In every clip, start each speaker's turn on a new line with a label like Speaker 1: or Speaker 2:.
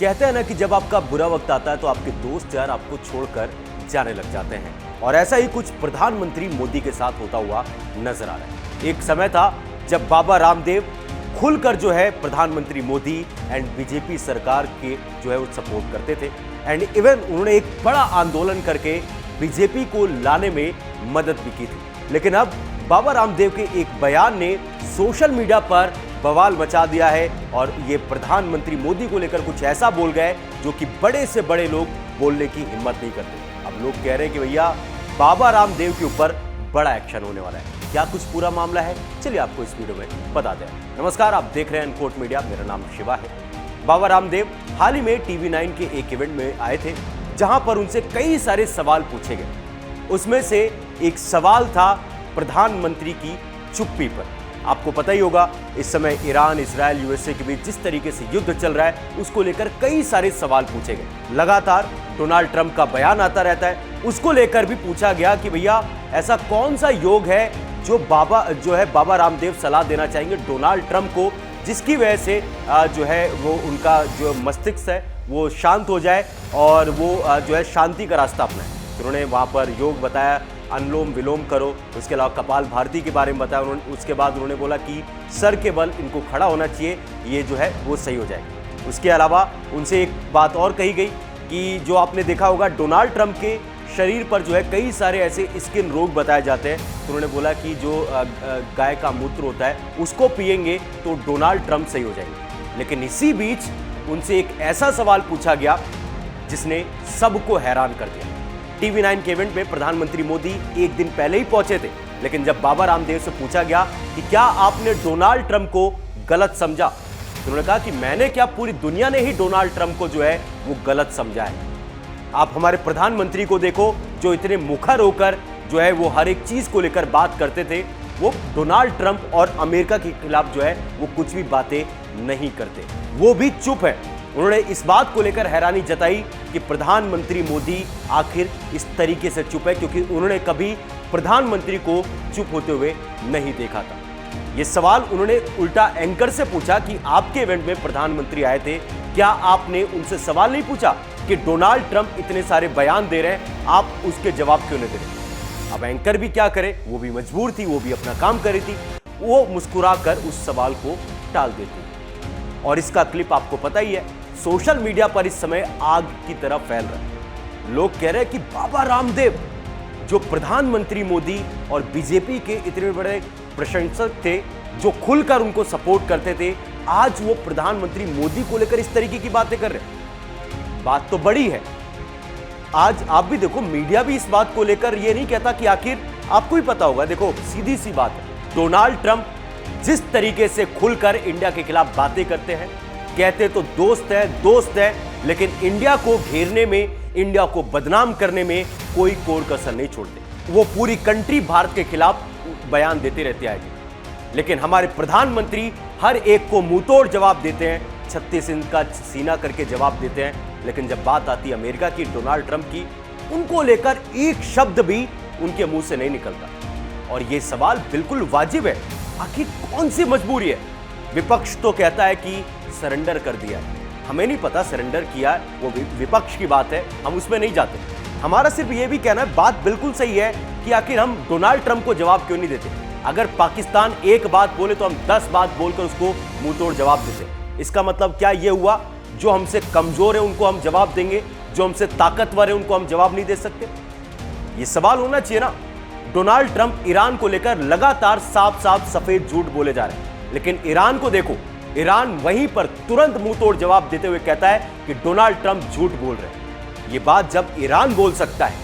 Speaker 1: कहते हैं ना कि जब आपका बुरा वक्त आता है तो आपके दोस्त यार आपको छोड़कर जाने लग जाते हैं, और ऐसा ही कुछ प्रधानमंत्री मोदी के साथ होता हुआ नजर आ रहा है। एक समय था जब बाबा रामदेव खुलकर जो है प्रधानमंत्री मोदी एंड बीजेपी सरकार के जो है वो सपोर्ट करते थे, एंड इवन उन्होंने एक बड़ा आंदोलन करके बीजेपी को लाने में मदद भी की थी। लेकिन अब बाबा रामदेव के एक बयान ने सोशल मीडिया पर बवाल मचा दिया है, और ये प्रधानमंत्री मोदी को लेकर कुछ ऐसा बोल गए जो कि बड़े से बड़े लोग बोलने की हिम्मत नहीं करते। अब लोग कह रहे हैं कि भैया बाबा रामदेव के ऊपर बड़ा एक्शन होने वाला है। क्या कुछ पूरा मामला है, चलिए आपको इस वीडियो में बता दें। नमस्कार, आप देख रहे हैं अनकोट मीडिया, मेरा नाम शिवा है। बाबा रामदेव हाल ही में टीवी 9 के एक इवेंट में आए थे, जहां पर उनसे कई सारे सवाल पूछे गए। उसमें से एक सवाल था प्रधानमंत्री की चुप्पी पर। आपको पता ही होगा इस समय ईरान, इजराइल, यूएसए के बीच जिस तरीके से युद्ध चल रहा है, उसको लेकर कई सारे सवाल पूछे गए। लगातार डोनाल्ड ट्रंप का बयान आता रहता है, उसको लेकर भी पूछा गया कि भैया ऐसा कौन सा योग है जो बाबा रामदेव सलाह देना चाहेंगे डोनाल्ड ट्रंप को, जिसकी वजह से जो है वो उनका जो मस्तिष्क है वो शांत हो जाए और वो जो है शांति का रास्ता अपनाए। उन्होंने वहाँ पर योग बताया, अनुलोम विलोम करो, उसके अलावा कपाल भारती के बारे में बताया उन्होंने। उसके बाद उन्होंने बोला कि सर के बल इनको खड़ा होना चाहिए, ये जो है वो सही हो जाएगा। उसके अलावा उनसे एक बात और कही गई कि जो आपने देखा होगा डोनाल्ड ट्रंप के शरीर पर जो है कई सारे ऐसे स्किन रोग बताए जाते हैं, तो उन्होंने बोला कि जो गाय का मूत्र होता है उसको पिएंगे तो डोनाल्ड ट्रंप सही हो जाएंगे। लेकिन इसी बीच उनसे एक ऐसा सवाल पूछा गया जिसने सबको हैरान कर दिया। टीवी 9 के इवेंट में प्रधानमंत्री मोदी एक दिन पहले ही पहुंचे थे, लेकिन जब बाबा रामदेव से पूछा गया कि क्या आपने डोनाल्ड ट्रंप को गलत समझा, तो उन्होंने कहा कि मैंने क्या, पूरी दुनिया ने ही डोनाल्ड ट्रंप को जो है वो गलत समझा है। आप हमारे प्रधानमंत्री को देखो जो इतने मुखर होकर जो है वो हर एक चीज को लेकर बात करते थे, वो डोनाल्ड ट्रंप और अमेरिका के खिलाफ जो है वो कुछ भी बातें नहीं करते, वो भी चुप है। उन्होंने इस बात को लेकर हैरानी जताई कि प्रधानमंत्री मोदी आखिर इस तरीके से चुप है, क्योंकि उन्होंने कभी प्रधानमंत्री को चुप होते हुए नहीं देखा था। यह सवाल उन्होंने उल्टा एंकर से पूछा कि आपके इवेंट में प्रधानमंत्री आए थे, क्या आपने उनसे सवाल नहीं पूछा कि डोनाल्ड ट्रंप इतने सारे बयान दे रहे हैं, आप उसके जवाब क्यों नहीं दे रहे? अब एंकर भी क्या करे, वो भी मजबूर थी, वो भी अपना काम कर रही थी, वो मुस्कुराकर उस सवाल को टाल देती। और इसका क्लिप आपको पता ही है, सोशल मीडिया पर इस समय आग की तरह फैल रहा है। लोग कह रहे हैं कि बाबा रामदेव जो प्रधानमंत्री मोदी और बीजेपी के इतने बड़े प्रशंसक थे, जो खुलकर उनको सपोर्ट करते थे, आज वो प्रधानमंत्री मोदी को लेकर इस तरीके की बातें कर रहे हैं। बात तो बड़ी है। आज आप भी देखो, मीडिया भी इस बात को लेकर ये नहीं कहता कि आखिर, आपको ही पता होगा, देखो सीधी सी बात है, डोनाल्ड ट्रंप जिस तरीके से खुलकर इंडिया के खिलाफ बातें करते हैं, कहते तो दोस्त है, लेकिन इंडिया को घेरने में, इंडिया को बदनाम करने में कोई कोर कसर नहीं छोड़ते। वो पूरी कंट्री भारत के खिलाफ बयान देते रहते आएंगे, लेकिन हमारे प्रधानमंत्री हर एक को मुंहतोड़ जवाब देते हैं, 36 इंच का सीना करके जवाब देते हैं। लेकिन जब बात आती है अमेरिका की, डोनाल्ड ट्रंप की, उनको लेकर एक शब्द भी उनके मुंह से नहीं निकलता। और यह सवाल बिल्कुल वाजिब है, आखिर कौन सी मजबूरी है? विपक्ष तो कहता है कि सरेंडर कर दिया, हमें नहीं पता सरेंडर किया, वो विपक्ष की बात है, हम उसमें नहीं जाते। हमारा सिर्फ ये भी कहना है, बात बिल्कुल सही है कि आखिर हम डोनाल्ड ट्रंप को जवाब क्यों नहीं देते? अगर पाकिस्तान एक बात बोले तो हम 10 बात बोलकर उसको मुंहतोड़ जवाब देते। इसका मतलब क्या ये हुआ, जो हमसे कमजोर है उनको हम जवाब देंगे, जो हमसे ताकतवर है उनको हम जवाब नहीं दे सकते? ये सवाल होना चाहिए ना। डोनाल्ड ट्रंप ईरान को लेकर लगातार साफ साफ सफेद झूठ बोले जा रहे हैं, लेकिन ईरान को देखो, ईरान वहीं पर तुरंत मुंहतोड़ जवाब देते हुए कहता है कि डोनाल्ड ट्रंप झूठ बोल रहे हैं। ये बात जब ईरान बोल सकता है,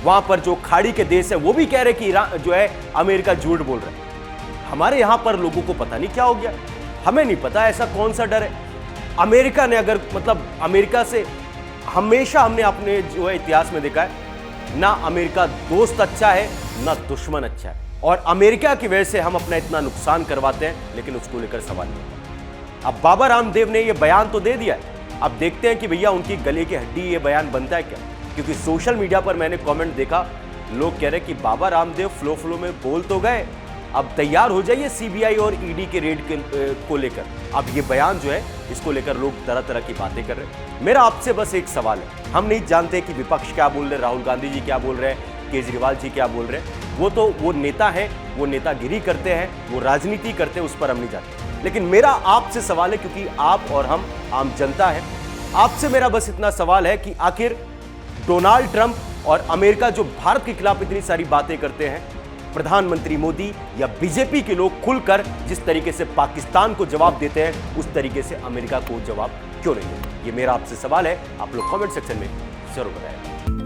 Speaker 1: वहां पर जो खाड़ी के देश है वो भी कह रहे हैं कि ईरान जो है अमेरिका झूठ बोल रहा है। हमारे यहां पर लोगों को पता नहीं क्या हो गया, हमें नहीं पता ऐसा कौन सा डर है। अमेरिका ने अगर, मतलब अमेरिका से हमेशा हमने अपने जो है इतिहास में देखा है, ना अमेरिका दोस्त अच्छा है ना दुश्मन अच्छा है, और अमेरिका की वजह से हम अपना इतना नुकसान करवाते हैं, लेकिन उसको लेकर सवाल नहीं। अब बाबा रामदेव ने यह बयान तो दे दिया है, अब देखते हैं कि भैया उनकी गले की हड्डी ये बयान बनता है क्या? क्योंकि सोशल मीडिया पर मैंने कमेंट देखा, लोग कह रहे हैं कि बाबा रामदेव फ्लो में बोल तो गए, अब तैयार हो जाइए सीबीआई और ईडी के रेड को लेकर। अब ये बयान जो है इसको लेकर लोग तरह तरह की बातें कर रहे हैं। मेरा आपसे बस एक सवाल है, हम नहीं जानते कि विपक्ष क्या बोल रहे, राहुल गांधी जी क्या बोल रहे हैं, केजरीवाल जी क्या बोल रहे हैं। वो नेता है, वो नेतागिरी करते हैं, वो राजनीति करते हैं, उस पर हम नहीं जानते। लेकिन मेरा आपसे सवाल है, क्योंकि आप और हम आम जनता है, आपसे मेरा बस इतना सवाल है कि आखिर डोनाल्ड ट्रंप और अमेरिका जो भारत के खिलाफ इतनी सारी बातें करते हैं, प्रधानमंत्री मोदी या बीजेपी के लोग खुलकर जिस तरीके से पाकिस्तान को जवाब देते हैं, उस तरीके से अमेरिका को जवाब क्यों नहीं देते? ये मेरा आपसे सवाल है। आप लोग कमेंट सेक्शन में जरूर बताएं।